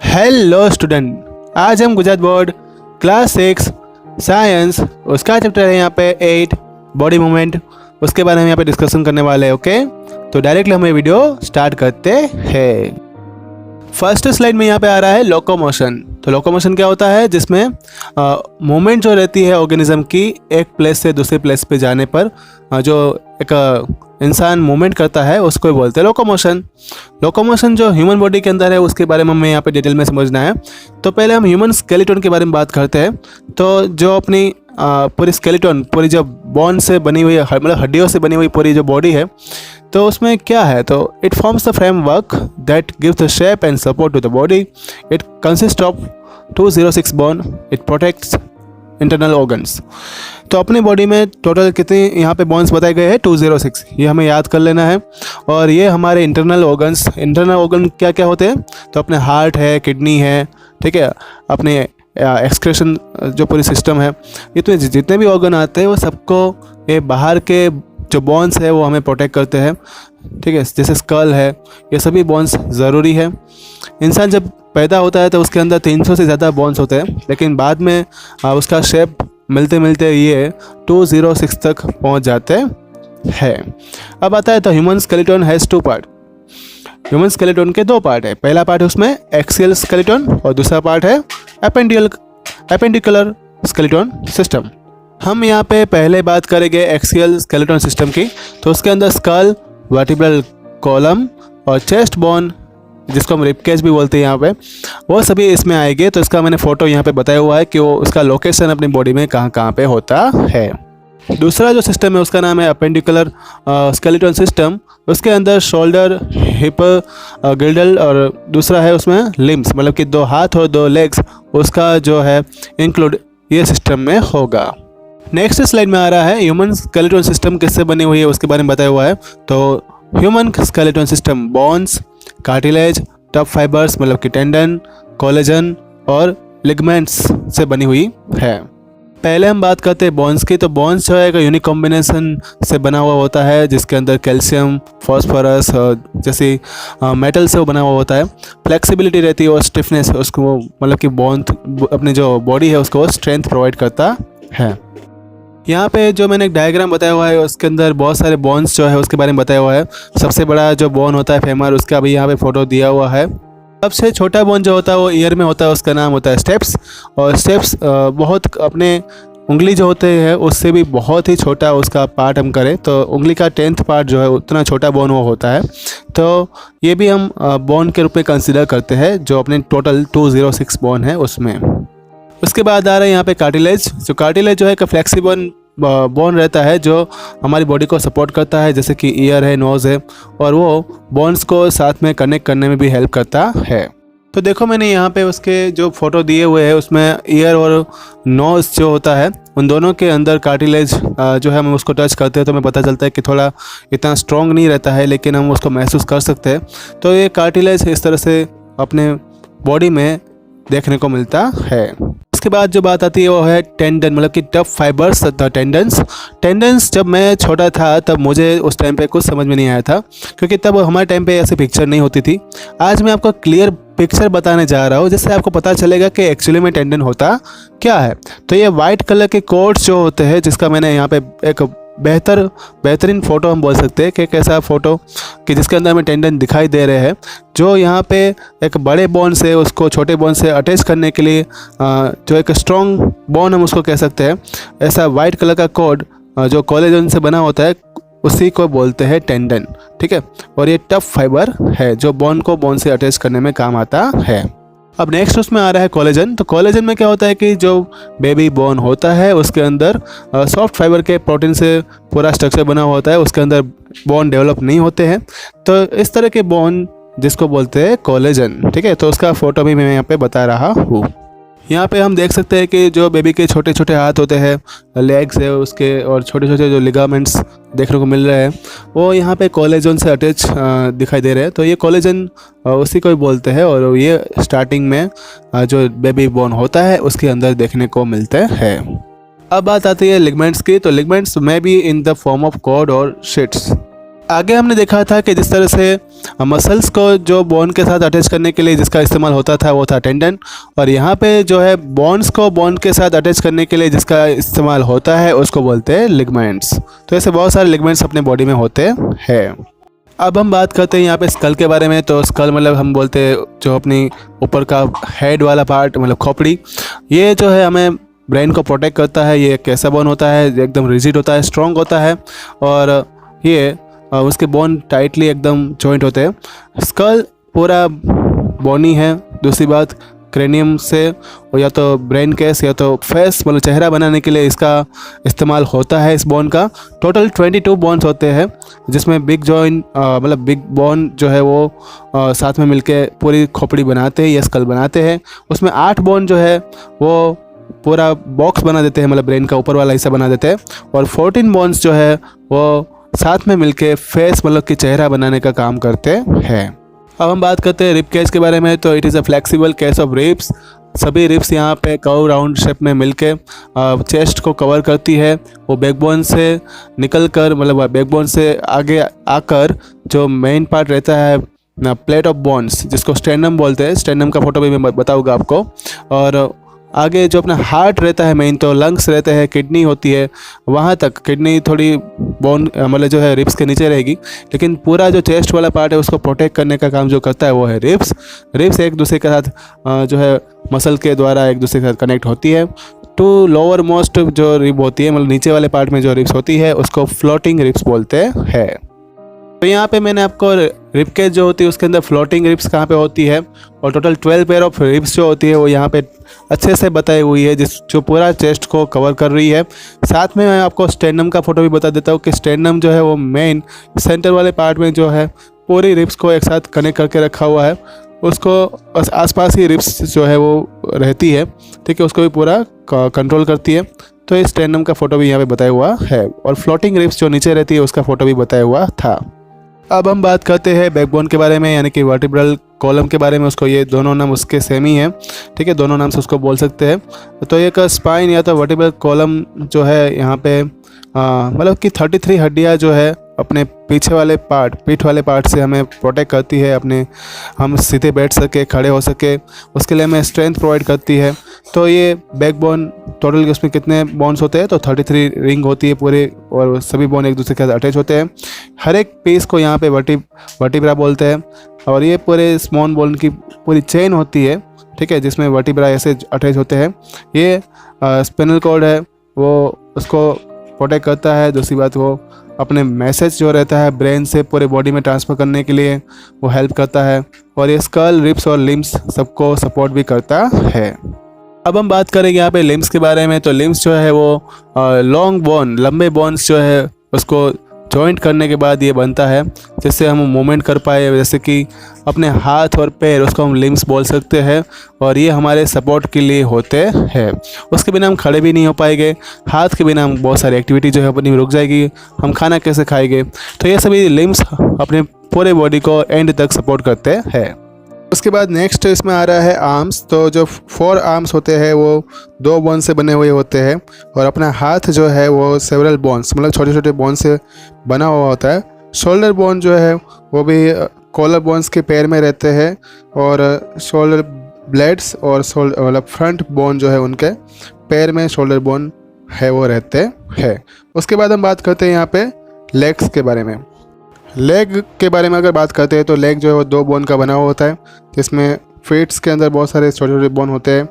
Hello student, आज हम Gujarat board class 6 science उसका चैप्टर है यहाँ पे 8 बॉडी मूवमेंट, उसके बारे में यहाँ पे डिस्कशन करने वाले हैं। ओके, तो डायरेक्टली हम ये वीडियो स्टार्ट करते हैं। फर्स्ट स्लाइड में यहाँ पे आ रहा है लोकोमोशन। तो लोकोमोशन क्या होता है, जिसमें मूवमेंट जो रहती है ऑर्गेनिज्म की एक प्लेस से दूसरे प्लेस पे जाने पर जो एक इंसान मूवमेंट करता है उसको बोलते हैं लोकोमोशन। लोकोमोशन जो ह्यूमन बॉडी के अंदर है उसके बारे में हमें यहाँ पे डिटेल में समझना है। तो पहले हम ह्यूमन स्केलेटन के बारे में बात करते हैं। तो जो अपनी पूरी स्केलेटन, पूरी जो बोन से बनी हुई, मतलब हड्डियों से बनी हुई पूरी जो बॉडी है, तो उसमें क्या है, तो it forms the framework that gives the shape and support to the body. It consist of 206 bone. It protects internal organs. तो अपनी बॉडी में टोटल कितने यहाँ पे बोन्स बताए गए हैं, 206। ये हमें याद कर लेना है। और ये हमारे इंटरनल ऑर्गन क्या क्या होते हैं, तो अपने हार्ट है, किडनी है, ठीक है, अपने एक्सक्रेशन जो पूरी सिस्टम है, ये तो जितने भी ऑर्गन आते हैं वो सबको ये बाहर के जो बोन्स है वो हमें प्रोटेक्ट करते हैं। ठीक है, जैसे स्कल है, ये सभी बोन्स ज़रूरी है। इंसान जब पैदा होता है तो उसके अंदर 300 से ज़्यादा बोन्स होते हैं, लेकिन बाद में उसका शेप मिलते मिलते ये 206 तक पहुंच जाते हैं। अब आता है तो human skeleton has 2 part. Human skeleton के 2 पार्ट है। पहला पार्ट है उसमें एक्सियल स्केलेटन और दूसरा पार्ट है एपेंडिकुलर स्केलेटन सिस्टम। हम यहाँ पे पहले बात करेंगे एक्सियल स्केलेटन सिस्टम की। तो उसके अंदर स्कल, वर्टिब्रल कॉलम और चेस्ट बोन, जिसको हम रिबकेज भी बोलते हैं यहाँ पे, वो सभी इसमें आएंगे। तो इसका मैंने फ़ोटो यहाँ पे बताया हुआ है कि वो उसका लोकेशन अपनी बॉडी में कहाँ कहाँ पे होता है। दूसरा जो सिस्टम है उसका नाम है अपेंडिकुलर स्केलेटन सिस्टम। उसके अंदर शोल्डर, हिप, गिल्डल और दूसरा है उसमें लिम्स, मतलब कि 2 हाथ और 2 लेग्स, उसका जो है इंक्लूड ये सिस्टम में होगा। नेक्स्ट स्लाइड में आ रहा है ह्यूमन स्केलेटन सिस्टम किससे बनी हुई है उसके बारे में बताया हुआ है। तो human skeleton system bones, cartilage, tough fibres मतलब कि टेंडन, कोलेजन और लिगमेंट्स से बनी हुई है। पहले हम बात करते हैं बोन्स की। तो बोन्स जो है एक यूनिक कॉम्बिनेशन से बना हुआ होता है, जिसके अंदर कैल्शियम, फॉस्फोरस जैसे मेटल से वो बना हुआ होता है। फ्लेक्सिबिलिटी रहती है और स्टिफनेस, उसको मतलब कि बोन अपनी जो बॉडी है उसको स्ट्रेंथ प्रोवाइड करता है। यहाँ पे जो मैंने एक डायग्राम बताया हुआ है उसके अंदर बहुत सारे बोन्स जो है उसके बारे में बताया हुआ है। सबसे बड़ा जो बोन होता है फेमर, उसका भी यहाँ पे फोटो दिया हुआ है। सबसे छोटा बोन जो होता है वो ईयर में होता है, उसका नाम होता है स्टेप्स। और स्टेप्स बहुत अपने उंगली जो होते हैं उससे भी बहुत ही छोटा उसका पार्ट हम करें तो उंगली का 10th पार्ट जो है उतना छोटा बोन वो होता है। तो ये भी हम बोन के रूप में कंसिडर करते हैं, जो अपने टोटल 206 बोन है उसमें। उसके बाद आ रहा है यहाँ पे कार्टिलेज। जो कार्टिलेज जो है एक फ्लेक्सिबल बोन रहता है जो हमारी बॉडी को सपोर्ट करता है, जैसे कि ईयर है, नोज़ है, और वो बोन्स को साथ में कनेक्ट करने में भी हेल्प करता है। तो देखो मैंने यहाँ पे उसके जो फ़ोटो दिए हुए हैं उसमें ईयर और नोज़ जो होता है उन दोनों के अंदर कार्टिलेज जो है हम उसको टच करते हैं तो हमें पता चलता है कि थोड़ा इतना स्ट्रॉन्ग नहीं रहता है, लेकिन हम उसको महसूस कर सकते हैं। तो ये कार्टिलेज इस तरह से अपने बॉडी में देखने को मिलता है। उसके बाद जो बात आती है वो है टेंडन, मतलब कि टफ फाइबर्स तथा टेंडन्स। जब मैं छोटा था तब मुझे उस टाइम पे कुछ समझ में नहीं आया था, क्योंकि तब हमारे टाइम पे ऐसे पिक्चर नहीं होती थी। आज मैं आपको क्लियर पिक्चर बताने जा रहा हूँ जिससे आपको पता चलेगा कि एक्चुअली में टेंडन होता क्या है। तो ये वाइट कलर के कोट्स जो होते हैं, जिसका मैंने यहाँ पे एक बेहतरीन फ़ोटो हम बोल सकते हैं कि कैसा फ़ोटो कि जिसके अंदर हमें टेंडन दिखाई दे रहे हैं, जो यहाँ पे एक बड़े बोन से उसको छोटे बोन से अटैच करने के लिए जो एक स्ट्रॉन्ग बोन हम उसको कह सकते हैं। ऐसा वाइट कलर का कोड जो कोलेजन से बना होता है उसी को बोलते हैं टेंडन। ठीक है, और ये टफ फाइबर है जो बोन को बोन से अटैच करने में काम आता है। अब नेक्स्ट उसमें आ रहा है कोलेजन। तो कोलेजन में क्या होता है कि जो बेबी बोन होता है उसके अंदर सॉफ्ट फाइबर के प्रोटीन से पूरा स्ट्रक्चर बना हुआ होता है, उसके अंदर बोन डेवलप नहीं होते हैं। तो इस तरह के बोन जिसको बोलते हैं कोलेजन। ठीक है, तो उसका फ़ोटो भी मैं यहाँ पे बता रहा हूँ। यहाँ पे हम देख सकते हैं कि जो बेबी के छोटे छोटे हाथ होते हैं, लेग्स है उसके, और छोटे छोटे जो लिगामेंट्स देखने को मिल रहे हैं वो यहाँ पे कोलेजन से अटैच दिखाई दे रहे हैं। तो ये कोलेजन उसी को ही बोलते हैं, और ये स्टार्टिंग में जो बेबी बोन होता है उसके अंदर देखने को मिलते हैं। अब बात आती है लिगमेंट्स की। तो लिगमेंट्स में भी in the form of cord और शीट्स। आगे हमने देखा था कि जिस तरह से मसल्स को जो बोन के साथ अटैच करने के लिए जिसका इस्तेमाल होता था वो था टेंडन, और यहाँ पे जो है बोन्स को बोन के साथ अटैच करने के लिए जिसका इस्तेमाल होता है उसको बोलते हैं लिगमेंट्स। तो ऐसे बहुत सारे लिगमेंट्स अपने बॉडी में होते हैं। अब हम बात करते हैं यहाँ पे स्कल के बारे में। तो स्कल मतलब हम बोलते हैं जो अपनी ऊपर का हेड वाला पार्ट मतलब खोपड़ी, ये जो है हमें ब्रेन को प्रोटेक्ट करता है। ये कैसा बोन होता है, एकदम रिजिड होता है, स्ट्रॉन्ग होता है, और ये उसके बोन टाइटली एकदम जॉइंट होते हैं। स्कल पूरा बोनी है। दूसरी बात, क्रेनियम से या तो ब्रेन केस या तो फेस मतलब चेहरा बनाने के लिए इसका इस्तेमाल होता है। इस बोन का टोटल 22 बोन्स होते हैं, जिसमें बिग जॉइंट मतलब बिग बोन जो है वो साथ में मिलके पूरी खोपड़ी बनाते हैं या स्कल बनाते हैं। उसमें 8 बोन जो है वो पूरा बॉक्स बना देते हैं, मतलब ब्रेन का ऊपर वाला हिस्सा बना देते हैं, और 14 बोन्स जो है वो साथ में मिलके फेस मतलब कि चेहरा बनाने का काम करते हैं। अब हम बात करते हैं रिब केज के बारे में। तो it is a flexible case of ribs. सभी रिब्स यहाँ पे कर्व राउंड शेप में मिलके चेस्ट को कवर करती है। वो बैकबोन से निकल कर मतलब बैकबोन से आगे आकर जो मेन पार्ट रहता है प्लेट ऑफ बोन्स, जिसको स्टेर्नम बोलते हैं, स्टेर्नम का फोटो भी मैं बताऊँगा आपको, और आगे जो अपना हार्ट रहता है मेन, तो लंग्स रहते हैं, किडनी होती है, वहाँ तक किडनी थोड़ी बोन मतलब जो है रिब्स के नीचे रहेगी, लेकिन पूरा जो चेस्ट वाला पार्ट है उसको प्रोटेक्ट करने का काम जो करता है वो है रिब्स। रिब्स एक दूसरे के साथ जो है मसल के द्वारा एक दूसरे के साथ कनेक्ट होती है। टू लोअर मोस्ट जो रिब होती है मतलब नीचे वाले पार्ट में जो रिब्स होती है उसको फ्लोटिंग रिब्स बोलते हैं। तो यहाँ पे मैंने आपको रिब केज जो होती है उसके अंदर फ्लोटिंग रिब्स कहाँ पे होती है, और टोटल 12 पेयर ऑफ रिब्स जो होती है वो यहाँ पे अच्छे से बताई हुई है, जो पूरा चेस्ट को कवर कर रही है। साथ में मैं आपको स्टेर्नम का फोटो भी बता देता हूँ कि स्टेर्नम जो है वो मेन सेंटर वाले पार्ट में जो है पूरी रिब्स को एक साथ कनेक्ट करके रखा हुआ है। उसको आसपास ही रिब्स जो है वो रहती है, ठीक है, उसको भी पूरा कंट्रोल करती है। तो इस स्टेर्नम का फोटो भी यहाँ पे बताया हुआ है, और फ्लोटिंग रिब्स जो नीचे रहती है उसका फोटो भी बताया हुआ था। अब हम बात करते हैं बैकबोन के बारे में, यानी कि वर्टिब्रल कॉलम के बारे में। उसको ये दोनों नाम उसके सेम ही हैं, ठीक है, दोनों नाम से उसको बोल सकते हैं। तो एक स्पाइन या तो वर्टिब्रल कॉलम जो है यहाँ पे मतलब कि 33 हड्डियाँ जो है अपने पीछे वाले पार्ट, पीठ वाले पार्ट से हमें प्रोटेक्ट करती है, अपने हम सीधे बैठ सके, खड़े हो सके, उसके लिए हमें स्ट्रेंथ प्रोवाइड करती है। तो ये बैकबोन टोटल उसमें कितने बोन्स होते हैं, तो 33 रिंग होती है पूरे, और सभी बोन एक दूसरे के साथ अटैच होते हैं। हर एक पीस को यहाँ पे वर्टिब्रा बोलते हैं, और ये पूरे स्मॉल बोन की पूरी चेन होती है, ठीक है, जिसमें वर्टिब्रा ऐसे अटैच होते हैं। ये स्पिनल कॉर्ड है वो उसको प्रोटेक्ट करता है। दूसरी बात, वो अपने मैसेज जो रहता है ब्रेन से पूरे बॉडी में ट्रांसफ़र करने के लिए वो हेल्प करता है, और ये स्कल, रिब्स और लिम्स सबको सपोर्ट भी करता है। अब हम बात करेंगे यहाँ पे लिम्स के बारे में। तो लिम्स जो है वो लॉन्ग बोन, लंबे बोन्स जो है उसको जॉइंट करने के बाद ये बनता है, जिससे हम मूवमेंट कर पाए, जैसे कि अपने हाथ और पैर, उसको हम लिम्स बोल सकते हैं, और ये हमारे सपोर्ट के लिए होते हैं। उसके बिना हम खड़े भी नहीं हो पाएंगे, हाथ के बिना हम बहुत सारी एक्टिविटी जो है अपनी रुक जाएगी, हम खाना कैसे खाएंगे। तो ये सभी लिम्स अपने पूरे बॉडी को एंड तक सपोर्ट करते हैं। उसके बाद नेक्स्ट इसमें आ रहा है आर्म्स। तो जो 4 आर्म्स होते हैं वो 2 बोन से बने हुए होते हैं, और अपना हाथ जो है वो सेवरल बोन्स मतलब छोटे छोटे बोन से बना हुआ होता है। शोल्डर बोन जो है वो भी कॉलर बोन्स के पैर में रहते हैं, और शोल्डर ब्लेड्स और मतलब फ्रंट बोन जो है उनके पैर में शोल्डर बोन है वो रहते हैं। उसके बाद हम बात करते हैं यहाँ पे लेग्स के बारे में। लेग के बारे में अगर बात करते हैं तो लेग जो है वो 2 बोन का बना हुआ होता है, जिसमें फीट्स के अंदर बहुत सारे छोटे छोटे बोन होते हैं।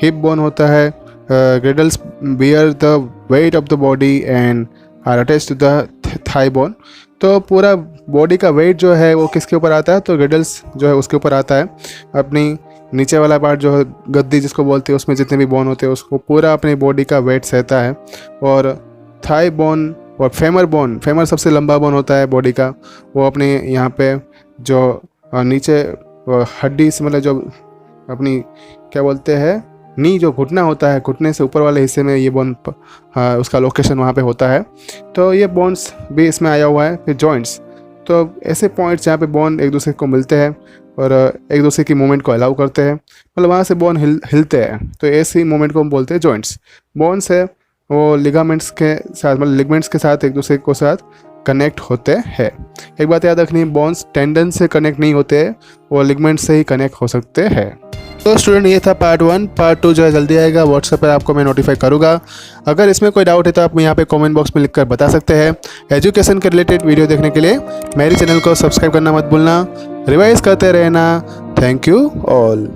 हिप बोन होता है, girdles bear the weight of the body and are attached to the thigh bone. तो पूरा बॉडी का वेट जो है वो किसके ऊपर आता है, तो ग्रिडल्स जो है उसके ऊपर आता है। अपनी नीचे वाला पार्ट जो है गद्दी जिसको बोलते हैं, उसमें जितने भी बोन होते हैं उसको पूरा अपनी बॉडी का वेट सहता है। और थाई बोन और फेमर बोन, फेमर सबसे लंबा बोन होता है बॉडी का, वो अपने यहाँ पे जो नीचे हड्डी से मतलब जो अपनी क्या बोलते हैं नी, जो घुटना होता है, घुटने से ऊपर वाले हिस्से में ये बोन उसका लोकेशन वहाँ पे होता है। तो ये बोन्स भी इसमें आया हुआ है। फिर जॉइंट्स, तो ऐसे पॉइंट्स जहाँ पे बोन एक दूसरे को मिलते हैं और एक दूसरे की मूवमेंट को अलाउ करते हैं, मतलब वहाँ से बोन हिलते हैं, तो ऐसी मूवमेंट को हम बोलते हैं जॉइंट्स। बोन्स है वो लिगामेंट्स के साथ मतलब लिगमेंट्स के साथ एक दूसरे को साथ कनेक्ट होते हैं। एक बात याद रखनी, बोन्स टेंडन से कनेक्ट नहीं होते, वो लिगमेंट से ही कनेक्ट हो सकते हैं। तो स्टूडेंट ये था पार्ट 1। पार्ट 2 जो है जल्दी आएगा, व्हाट्सएप पर आपको मैं नोटिफाई करूँगा। अगर इसमें कोई डाउट है तो आप यहाँ पे कमेंट बॉक्स में लिखकर बता सकते हैं। एजुकेशन के रिलेटेड वीडियो देखने के लिए मेरे चैनल को सब्सक्राइब करना मत भूलना, रिवाइज करते रहना। Thank you all.